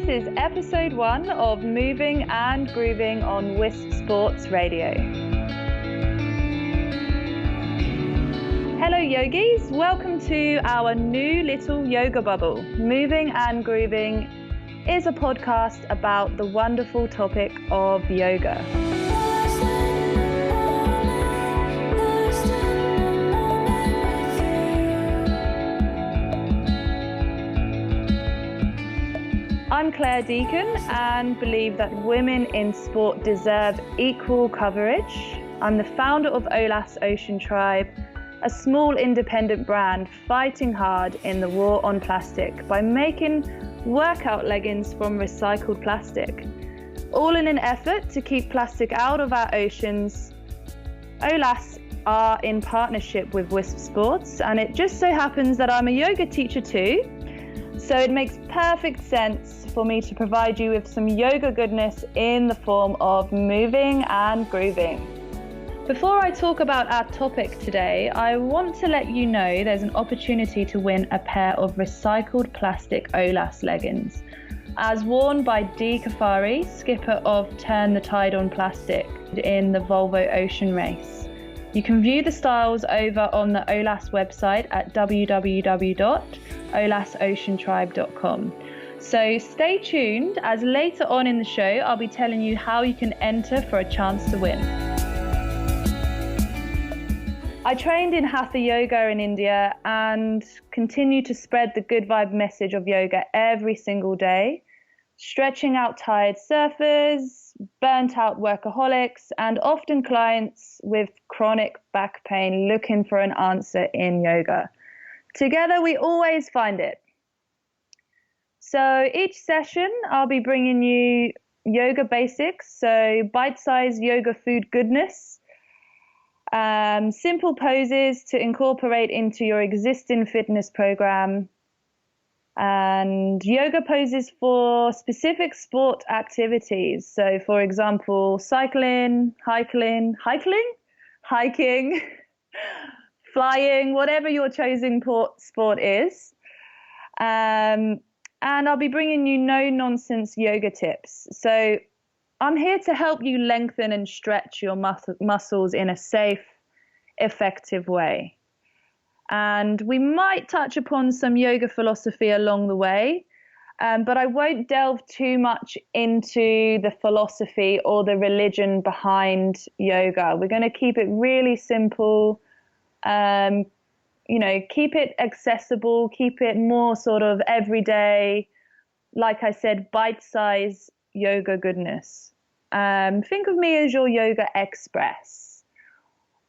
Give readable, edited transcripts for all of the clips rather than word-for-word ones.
This is episode 1 of Moving and Grooving on Wisp Sports Radio. Hello yogis, welcome to our new little yoga bubble. Moving and Grooving is a podcast about the wonderful topic of yoga. I'm Claire Deacon and believe that women in sport deserve equal coverage. I'm the founder of Olas Ocean Tribe, a small independent brand fighting hard in the war on plastic by making workout leggings from recycled plastic. All in an effort to keep plastic out of our oceans, Olas are in partnership with Wisp Sports, and it just so happens that I'm a yoga teacher too. So it makes perfect sense for me to provide you with some yoga goodness in the form of moving and grooving. Before I talk about our topic today, I want to let you know there's an opportunity to win a pair of recycled plastic Olas leggings, as worn by Dee Kafari, skipper of Turn the Tide on Plastic in the Volvo Ocean Race. You can view the styles over on the Olas website at www.olasoceantribe.com. So stay tuned, as later on in the show I'll be telling you how you can enter for a chance to win. I trained in Hatha Yoga in India and continue to spread the good vibe message of yoga every single day, stretching out tired surfers, burnt out workaholics, and often clients with chronic back pain looking for an answer in yoga. Together we always find it. So each session I'll be bringing you yoga basics, so bite-sized yoga food goodness, simple poses to incorporate into your existing fitness program, and yoga poses for specific sport activities. So for example, cycling, hiking, flying, whatever your chosen sport is. And I'll be bringing you no-nonsense yoga tips. So I'm here to help you lengthen and stretch your muscles in a safe, effective way. And we might touch upon some yoga philosophy along the way, but I won't delve too much into the philosophy or the religion behind yoga. We're going to keep it really simple, keep it accessible, keep it more sort of everyday, like I said, bite-sized yoga goodness. Think of me as your yoga express.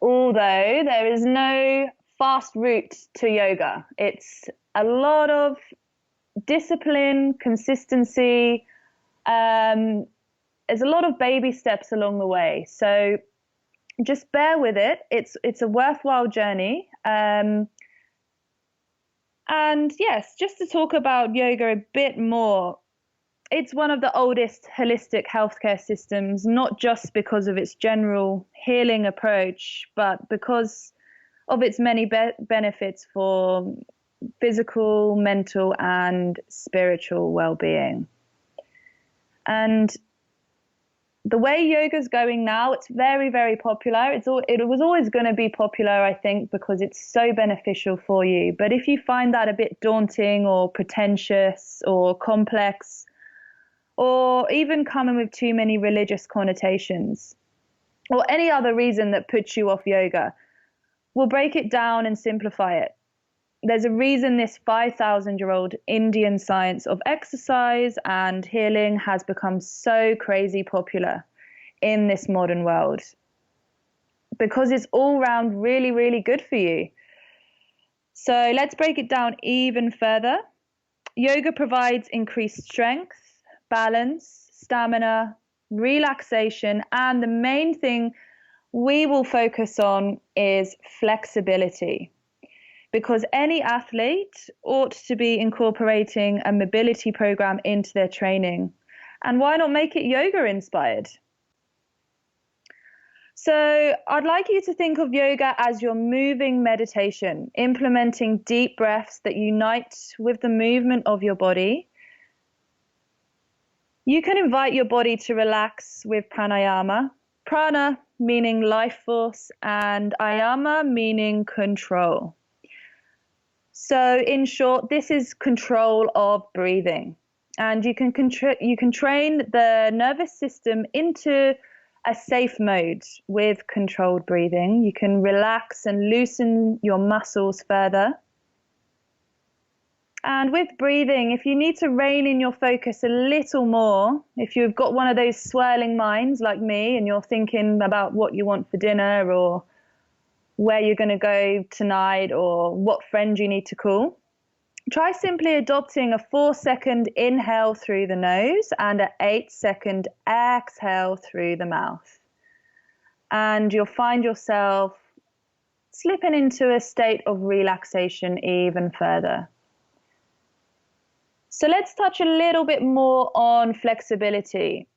Although there is no fast route to yoga. It's a lot of discipline, consistency. There's a lot of baby steps along the way. So just bear with it. It's a worthwhile journey. And yes, just to talk about yoga a bit more, it's one of the oldest holistic healthcare systems, not just because of its general healing approach, but because of its many benefits for physical, mental, and spiritual well-being. And the way yoga's going now, it's very, very popular. It was always going to be popular, I think, because it's so beneficial for you. But if you find that a bit daunting or pretentious or complex, or even coming with too many religious connotations, or any other reason that puts you off yoga, we'll break it down and simplify it. There's a reason this 5,000-year-old Indian science of exercise and healing has become so crazy popular in this modern world, because it's all round really, really good for you. So let's break it down even further. Yoga provides increased strength, balance, stamina, relaxation, and the main thing we will focus on is flexibility, because any athlete ought to be incorporating a mobility program into their training. And why not make it yoga inspired? So I'd like you to think of yoga as your moving meditation, implementing deep breaths that unite with the movement of your body. You can invite your body to relax with pranayama. Prana meaning life force and ayama meaning control. So in short, this is control of breathing. And you can train the nervous system into a safe mode with controlled breathing. You can relax and loosen your muscles further. And with breathing, if you need to rein in your focus a little more, if you've got one of those swirling minds like me and you're thinking about what you want for dinner or where you're going to go tonight or what friend you need to call, try simply adopting a 4-second inhale through the nose and an 8-second exhale through the mouth. And you'll find yourself slipping into a state of relaxation even further. So let's touch a little bit more on flexibility.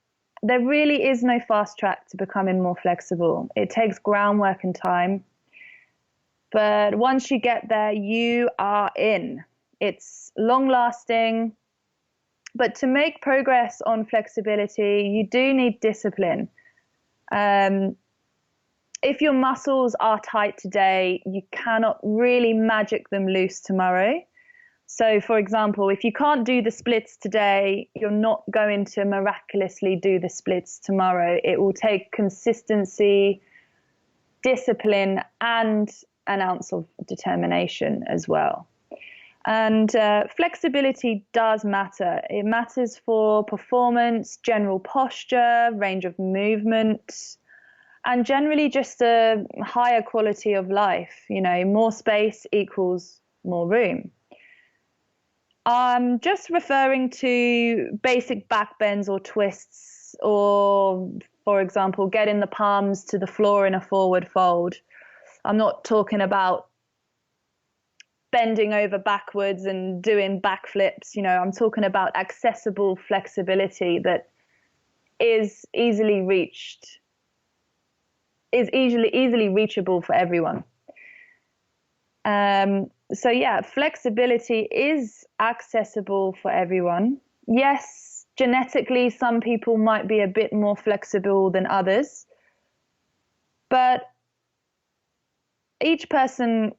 There really is no fast track to becoming more flexible. It takes groundwork and time. But once you get there, you are in. It's long lasting. But to make progress on flexibility, you do need discipline. If your muscles are tight today, you cannot really magic them loose tomorrow. So, for example, if you can't do the splits today, you're not going to miraculously do the splits tomorrow. It will take consistency, discipline, and an ounce of determination as well. And flexibility does matter. It matters for performance, general posture, range of movement, and generally just a higher quality of life. You know, more space equals more room. I'm just referring to basic back bends or twists, or, for example, getting the palms to the floor in a forward fold. I'm not talking about bending over backwards and doing backflips. You know, I'm talking about accessible flexibility that is easily reached, is easily reachable for everyone. So yeah, flexibility is accessible for everyone. Yes, genetically, some people might be a bit more flexible than others, but each person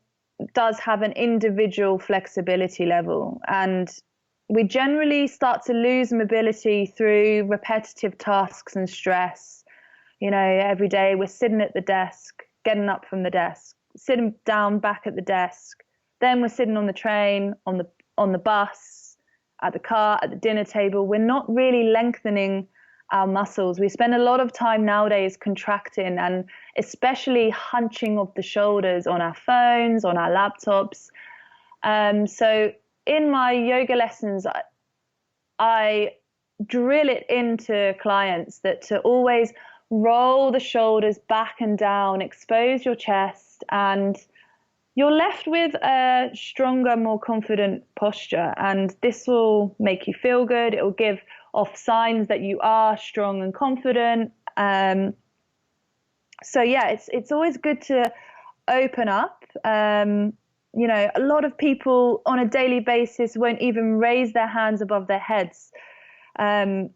does have an individual flexibility level, and we generally start to lose mobility through repetitive tasks and stress. You know, every day we're sitting at the desk, getting up from the desk, sitting down back at the desk. Then we're sitting on the train, on the bus, at the car, at the dinner table. We're not really lengthening our muscles. We spend a lot of time nowadays contracting and especially hunching of the shoulders on our phones, on our laptops. So in my yoga lessons, I drill it into clients that to always roll the shoulders back and down, expose your chest, and you're left with a stronger, more confident posture. And this will make you feel good. It will give off signs that you are strong and confident. So yeah, it's always good to open up. You know, a lot of people on a daily basis won't even raise their hands above their heads. And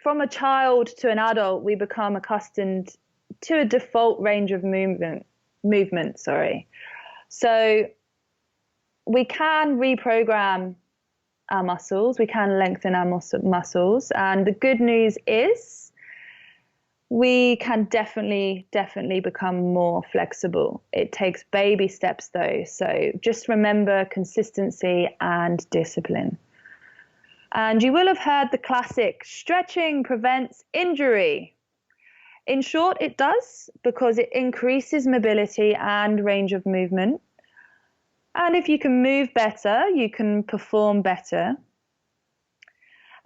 from a child to an adult, we become accustomed to a default range of movement. So we can reprogram our muscles, we can lengthen our muscles, and the good news is we can definitely become more flexible. It takes baby steps though, so just remember consistency and discipline. And you will have heard the classic, stretching prevents injury. In short, it does, because it increases mobility and range of movement. And if you can move better, you can perform better.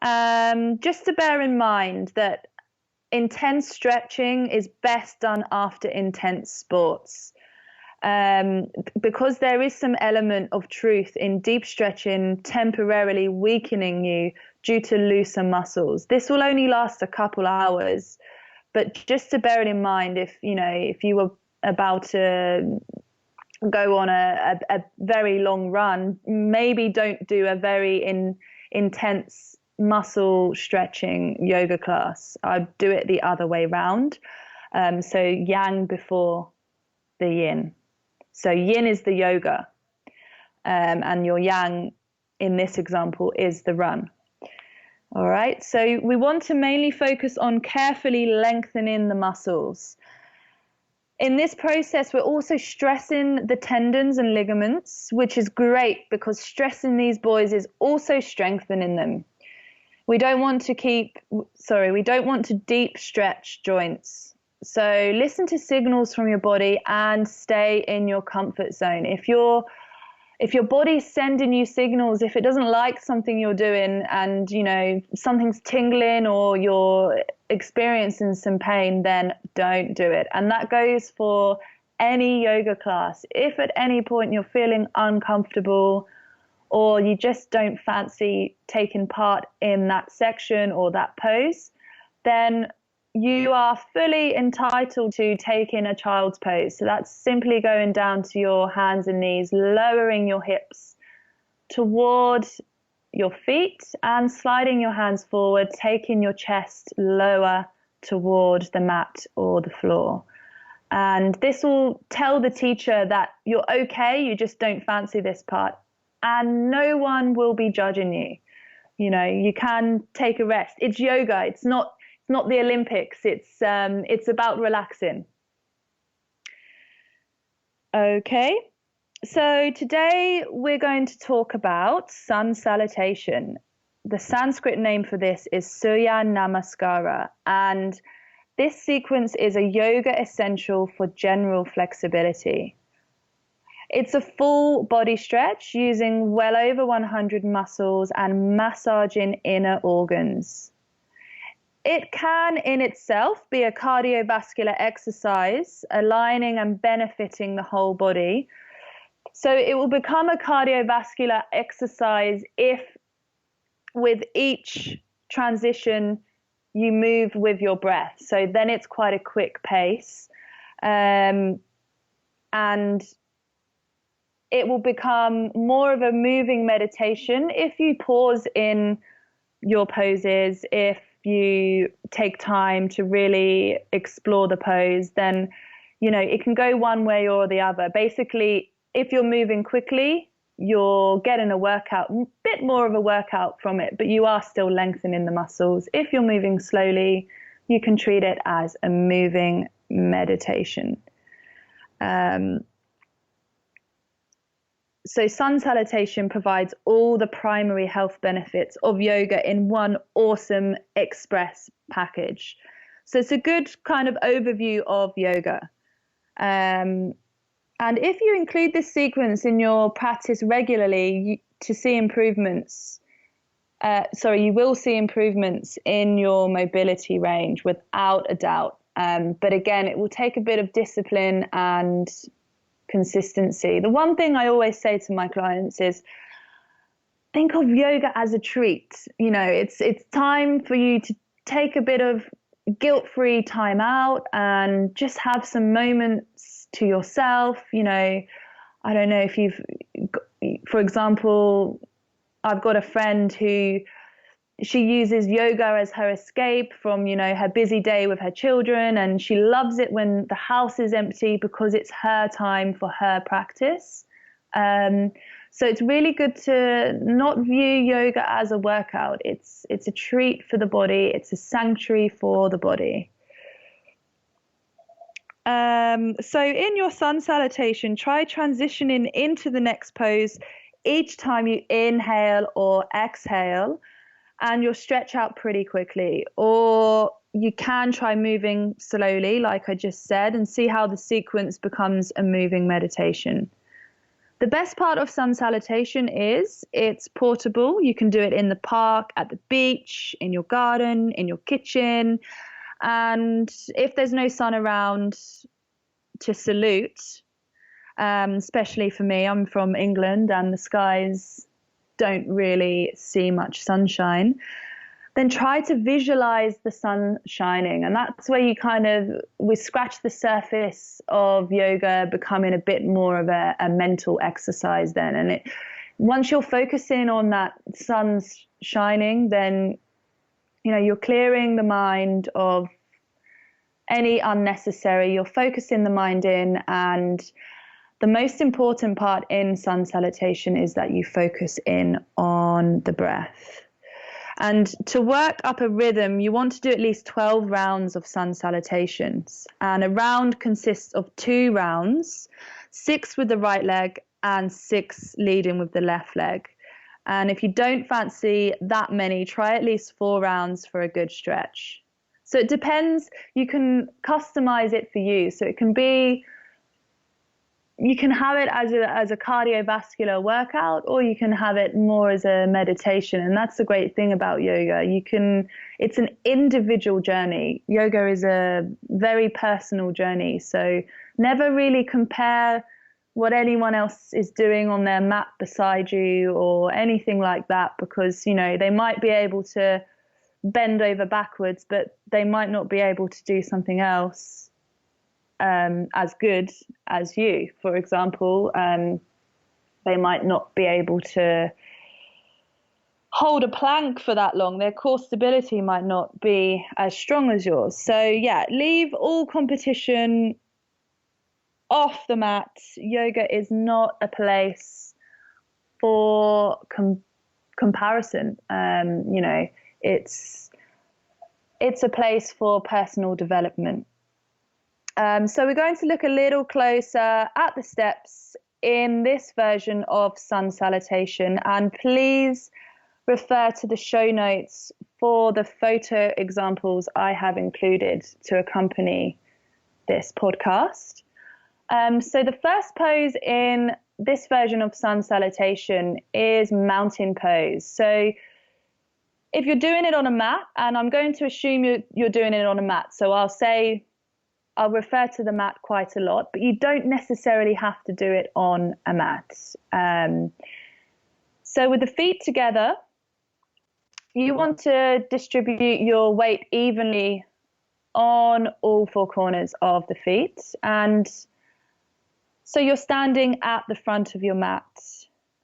Just to bear in mind that intense stretching is best done after intense sports. Because there is some element of truth in deep stretching temporarily weakening you due to looser muscles. This will only last a couple hours. But just to bear it in mind, if you were about to go on a very long run, maybe don't do a very intense muscle stretching yoga class. I do it the other way round. So yang before the yin. So yin is the yoga, and your yang in this example is the run. All right, so we want to mainly focus on carefully lengthening the muscles. In this process, we're also stressing the tendons and ligaments, which is great because stressing these boys is also strengthening them. We don't want to deep stretch joints. So listen to signals from your body and stay in your comfort zone. If your body's sending you signals, if it doesn't like something you're doing and, something's tingling or you're experiencing some pain, then don't do it. And that goes for any yoga class. If at any point you're feeling uncomfortable or you just don't fancy taking part in that section or that pose, then you are fully entitled to taking a child's pose. So that's simply going down to your hands and knees, lowering your hips toward your feet and sliding your hands forward, taking your chest lower toward the mat or the floor. And this will tell the teacher that you're okay, you just don't fancy this part. And no one will be judging you. You can take a rest. It's yoga. It's not the Olympics. It's about relaxing. Okay, so today we're going to talk about sun salutation. The Sanskrit name for this is Surya Namaskara, and this sequence is a yoga essential for general flexibility. It's a full body stretch using well over 100 muscles and massaging inner organs. It can in itself be a cardiovascular exercise, aligning and benefiting the whole body. So it will become a cardiovascular exercise if with each transition you move with your breath. So then it's quite a quick pace. And it will become more of a moving meditation if you pause in your poses, if you take time to really explore the pose, then, it can go one way or the other. Basically, if you're moving quickly, you're getting a bit more of a workout from it, but you are still lengthening the muscles. If you're moving slowly, you can treat it as a moving meditation. So sun salutation provides all the primary health benefits of yoga in one awesome express package. So it's a good kind of overview of yoga. And if you include this sequence in your practice regularly you will see improvements in your mobility range without a doubt. But again, it will take a bit of discipline and consistency. The one thing I always say to my clients is think of yoga as a treat. It's time for you to take a bit of guilt-free time out and just have some moments to yourself. I don't know if for example, I've got a friend who she uses yoga as her escape from, her busy day with her children, and she loves it when the house is empty because it's her time for her practice. So it's really good to not view yoga as a workout. It's a treat for the body. It's a sanctuary for the body. So in your sun salutation, try transitioning into the next pose each time you inhale or exhale, and you'll stretch out pretty quickly. Or you can try moving slowly, like I just said, and see how the sequence becomes a moving meditation. The best part of sun salutation is it's portable. You can do it in the park, at the beach, in your garden, in your kitchen. And if there's no sun around to salute, especially for me, I'm from England and the skies don't really see much sunshine, then try to visualize the sun shining. And that's where we scratch the surface of yoga becoming a bit more of a mental exercise then. And once you're focusing on that sun's shining, then, you're clearing the mind of any unnecessary, you're focusing the mind in. And the most important part in sun salutation is that you focus in on the breath. And to work up a rhythm, you want to do at least 12 rounds of sun salutations. And a round consists of 2 rounds, 6 with the right leg and 6 leading with the left leg. And if you don't fancy that many, try at least 4 rounds for a good stretch. So it depends. You can customize it for you. So it can be, you can have it as a cardiovascular workout, or you can have it more as a meditation. And that's the great thing about yoga. It's an individual journey. Yoga is a very personal journey. So never really compare what anyone else is doing on their mat beside you or anything like that, because, they might be able to bend over backwards, but they might not be able to do something else as good as you. For example, they might not be able to hold a plank for that long. Their core stability might not be as strong as yours. So yeah, leave all competition off the mat. Yoga is not a place for comparison. It's a place for personal development. So we're going to look a little closer at the steps in this version of sun salutation, and please refer to the show notes for the photo examples I have included to accompany this podcast. So the first pose in this version of sun salutation is mountain pose. So if you're doing it on a mat, and I'm going to assume you're doing it on a mat, so I'll refer to the mat quite a lot, but you don't necessarily have to do it on a mat. So with the feet together, you want to distribute your weight evenly on all 4 corners of the feet. And so you're standing at the front of your mat.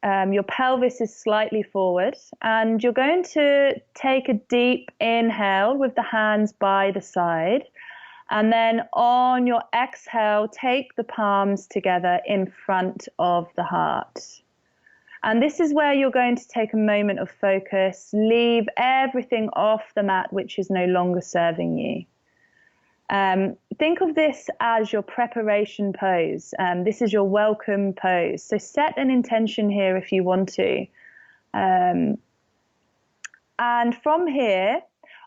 Your pelvis is slightly forward, and you're going to take a deep inhale with the hands by the side. And then on your exhale, take the palms together in front of the heart. And this is where you're going to take a moment of focus, leave everything off the mat which is no longer serving you. Think of this as your preparation pose. This is your welcome pose. So set an intention here if you want to. And from here,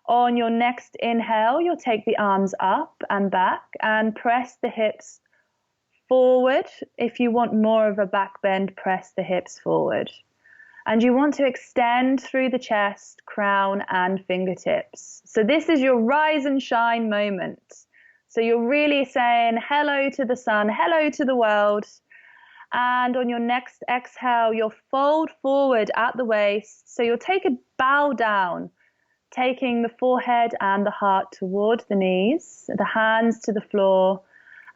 on your next inhale, you'll take the arms up and back and press the hips forward. If you want more of a back bend, press the hips forward. And you want to extend through the chest, crown, and fingertips. So this is your rise and shine moment. So you're really saying hello to the sun, hello to the world. And on your next exhale, you'll fold forward at the waist. So you'll take a bow down, taking the forehead and the heart toward the knees, the hands to the floor.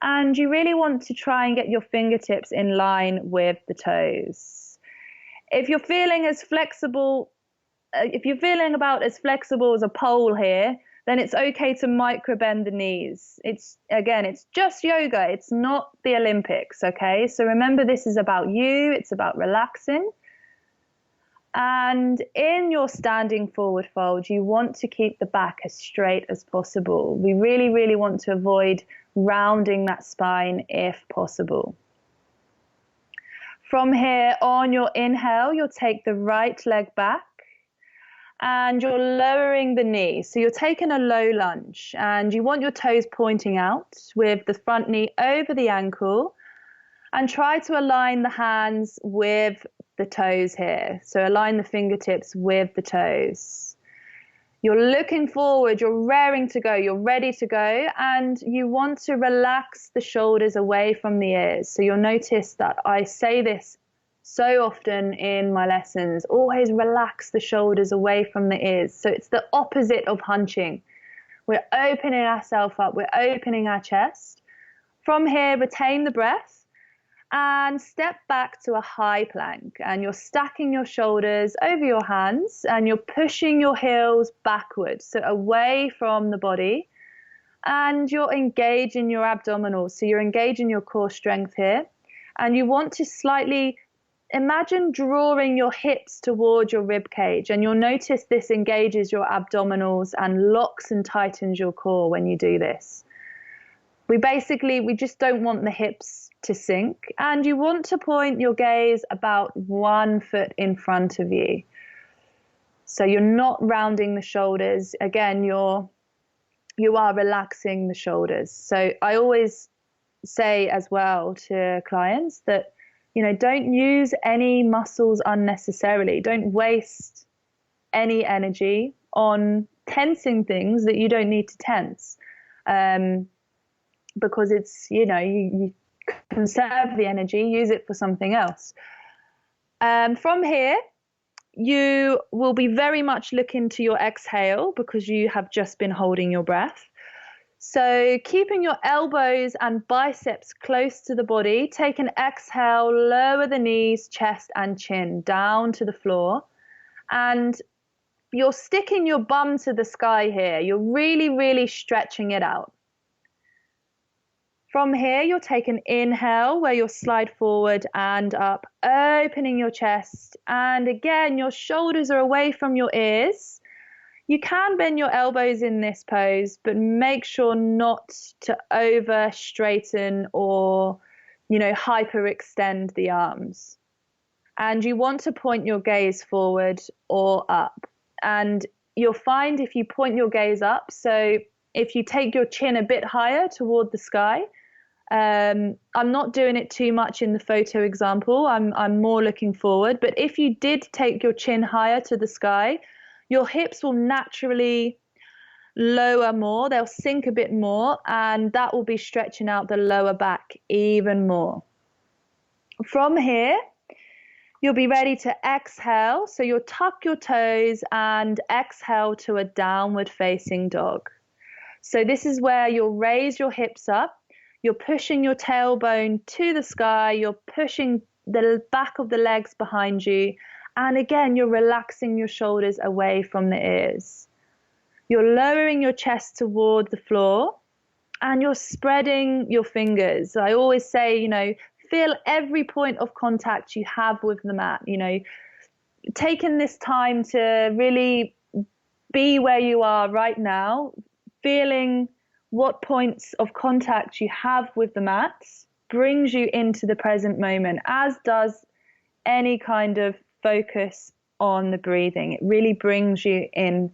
And you really want to try and get your fingertips in line with the toes. If you're feeling as flexible, if you're feeling about as flexible as a pole here, then it's okay to micro bend the knees. It's just yoga. It's not the Olympics, okay? So remember, this is about you. It's about relaxing. And in your standing forward fold, you want to keep the back as straight as possible. We really, really want to avoid rounding that spine if possible. From here, on your inhale, you'll take the right leg back and you're lowering the knee. So you're taking a low lunge and you want your toes pointing out with the front knee over the ankle, and try to align the hands with the toes here. So align the fingertips with the toes. You're looking forward, you're raring to go, you're ready to go, and you want to relax the shoulders away from the ears. So you'll notice that I say this so often in my lessons, always relax the shoulders away from the ears. So it's the opposite of hunching. We're opening ourselves up, we're opening our chest. From here, retain the breath. and step back to a high plank, and you're stacking your shoulders over your hands and you're pushing your heels backwards, so away from the body, and you're engaging your abdominals, so you're engaging your core strength here, and you want to slightly imagine drawing your hips toward your rib cage, and you'll notice this engages your abdominals and locks and tightens your core when you do this. We just don't want the hips to sink, and you want to point your gaze about 1 foot in front of you. So you're not rounding the shoulders. Again, you are relaxing the shoulders. So I always say as well to clients that, don't use any muscles unnecessarily. Don't waste any energy on tensing things that you don't need to tense. Because it's, you conserve the energy, use it for something else. From here, you will be very much looking to your exhale because you have just been holding your breath. So keeping your elbows and biceps close to the body, take an exhale, lower the knees, chest and chin down to the floor. And you're sticking your bum to the sky here. You're really, really stretching it out. From here, you'll take an inhale where you'll slide forward and up, opening your chest. And again, your shoulders are away from your ears. You can bend your elbows in this pose, but make sure not to over straighten or, hyperextend the arms. And you want to point your gaze forward or up. And you'll find if you point your gaze up, so if you take your chin a bit higher toward the sky, I'm not doing it too much in the photo example. I'm more looking forward. But if you did take your chin higher to the sky, your hips will naturally lower more. They'll sink a bit more, and that will be stretching out the lower back even more. From here, you'll be ready to exhale. So you'll tuck your toes and exhale to a downward facing dog. So this is where you'll raise your hips up. You're pushing your tailbone to the sky. You're pushing the back of the legs behind you. And again, you're relaxing your shoulders away from the ears. You're lowering your chest toward the floor and you're spreading your fingers. I always say, feel every point of contact you have with the mat, taking this time to really be where you are right now, feeling what points of contact you have with the mat brings you into the present moment, as does any kind of focus on the breathing. It really brings you in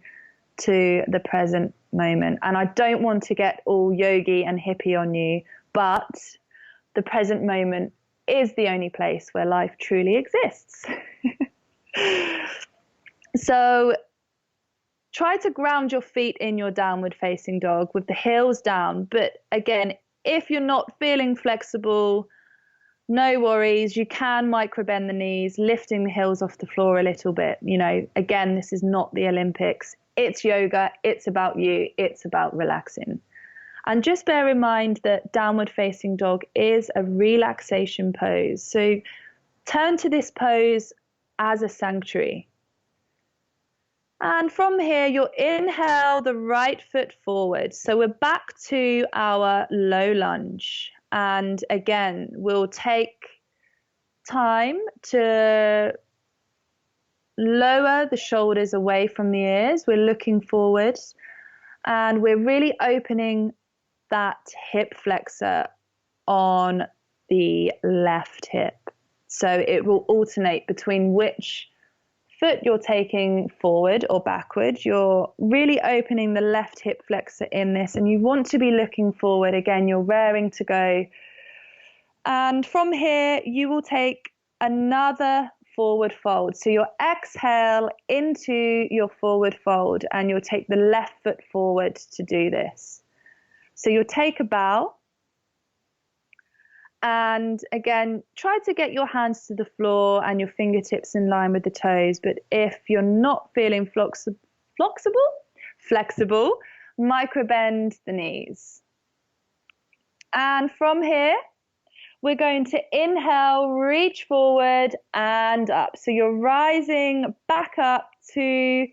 to the present moment. And I don't want to get all yogi and hippie on you, but the present moment is the only place where life truly exists. So try to ground your feet in your downward facing dog with the heels down. But again, if you're not feeling flexible, no worries. You can microbend the knees, lifting the heels off the floor a little bit. Again, this is not the Olympics. It's yoga. It's about you. It's about relaxing. And just bear in mind that downward facing dog is a relaxation pose. So turn to this pose as a sanctuary. And from here, you'll inhale the right foot forward. So we're back to our low lunge. And again, we'll take time to lower the shoulders away from the ears. We're looking forward and we're really opening that hip flexor on the left hip. So it will alternate between which foot you're taking forward or backward. You're really opening the left hip flexor in this, and you want to be looking forward. Again, you're raring to go. And from here, you will take another forward fold. So you'll exhale into your forward fold, and you'll take the left foot forward to do this. So you'll take a bow. And again, try to get your hands to the floor and your fingertips in line with the toes. But if you're not feeling flexible, microbend the knees. And from here, we're going to inhale, reach forward and up. So you're rising back up to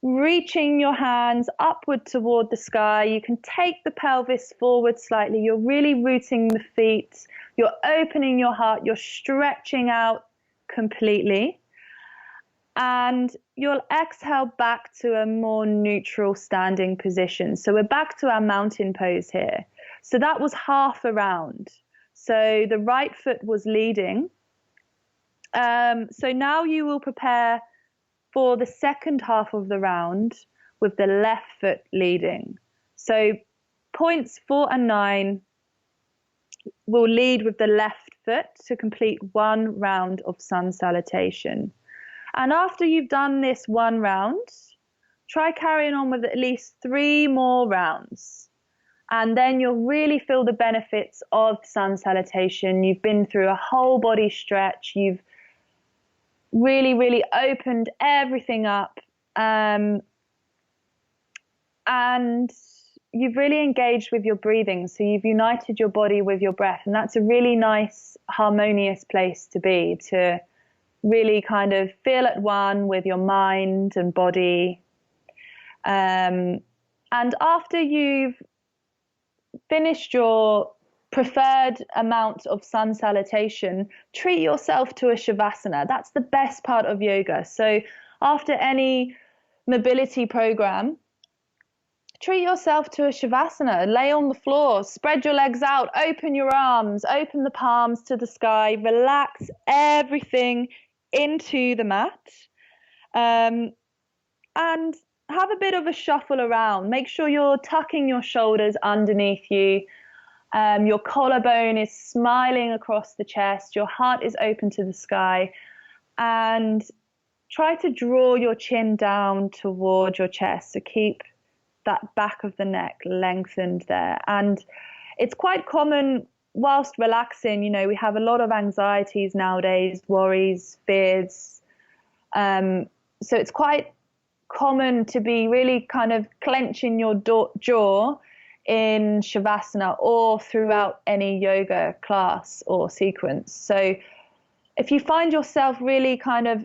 reaching your hands upward toward the sky. You can take the pelvis forward slightly. You're really rooting the feet. You're opening your heart. You're stretching out completely. And you'll exhale back to a more neutral standing position. So we're back to our mountain pose here. So that was half a round. So the right foot was leading. So now you will prepare for the second half of the round with the left foot leading. So points 4 and 9 will lead with the left foot to complete one round of sun salutation. And after you've done this one round, try carrying on with at least 3 more rounds. And then you'll really feel the benefits of sun salutation. You've been through a whole body stretch. You've really, really opened everything up. And you've really engaged with your breathing. So you've united your body with your breath. And that's a really nice, harmonious place to be, to really kind of feel at one with your mind and body. And after you've finished your preferred amount of sun salutation, treat yourself to a shavasana. That's the best part of yoga. So after any mobility program, treat yourself to a shavasana. Lay on the floor, spread your legs out, open your arms, open the palms to the sky, relax everything into the mat, and have a bit of a shuffle around. Make sure you're tucking your shoulders underneath you. Your collarbone is smiling across the chest. Your heart is open to the sky. And try to draw your chin down toward your chest. So keep that back of the neck lengthened there. And it's quite common whilst relaxing, you know, we have a lot of anxieties nowadays, worries, fears. So it's quite common to be really kind of clenching your jaw in shavasana or throughout any yoga class or sequence. So if you find yourself really kind of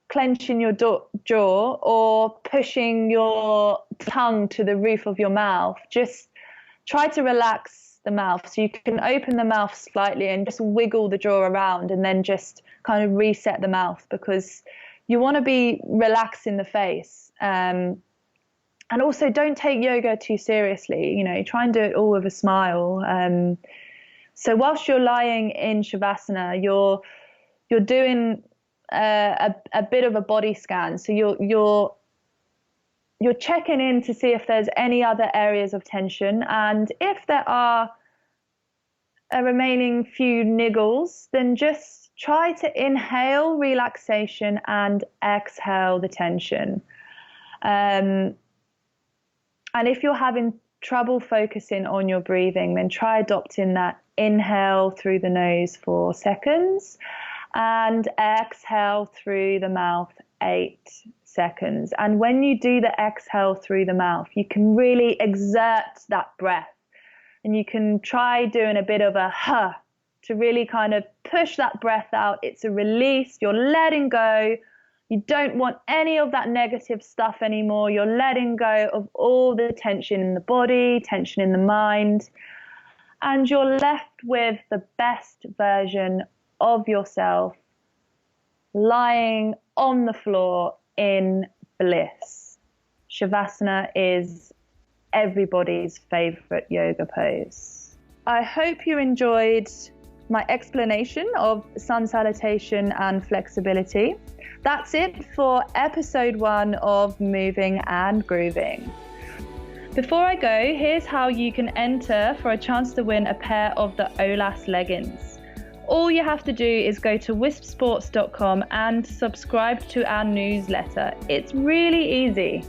clenching your jaw or pushing your tongue to the roof of your mouth, just try to relax the mouth. So you can open the mouth slightly and just wiggle the jaw around and then just kind of reset the mouth, because you want to be relaxed in the face. And also don't take yoga too seriously, you know, try and do it all with a smile. So whilst you're lying in shavasana, you're doing a bit of a body scan. So you're checking in to see if there's any other areas of tension. And if there are a remaining few niggles, then just try to inhale relaxation and exhale the tension. And if you're having trouble focusing on your breathing, then try adopting that inhale through the nose 4 seconds and exhale through the mouth 8 seconds. And when you do the exhale through the mouth, you can really exert that breath, and you can try doing a bit of a huh to really kind of push that breath out. It's a release. You're letting go. You don't want any of that negative stuff anymore. You're letting go of all the tension in the body, tension in the mind, and you're left with the best version of yourself lying on the floor in bliss. Shavasana is everybody's favorite yoga pose. I hope you enjoyed my explanation of sun salutation and flexibility. That's it for episode 1 of Moving and Grooving. Before I go, here's how you can enter for a chance to win a pair of the Olas leggings. All you have to do is go to wispsports.com and subscribe to our newsletter. It's really easy.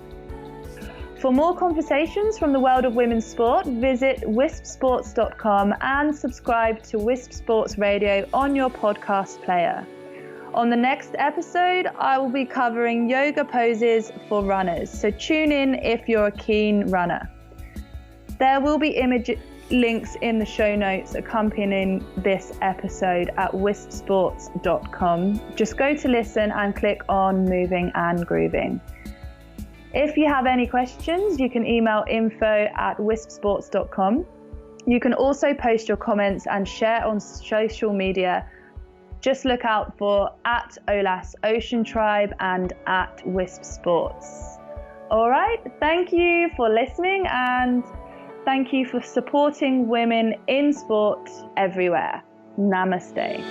For more conversations from the world of women's sport, visit wispsports.com and subscribe to Wisp Sports Radio on your podcast player. On the next episode, I will be covering yoga poses for runners, so tune in if you're a keen runner. There will be links in the show notes accompanying this episode at wispsports.com. Just go to listen and click on Moving and Grooving. If you have any questions, you can email info@wispsports.com. You can also post your comments and share on social media. Just look out for @Olas Ocean Tribe and @Wisp Sports. All right, thank you for listening, and thank you for supporting women in sport everywhere. Namaste.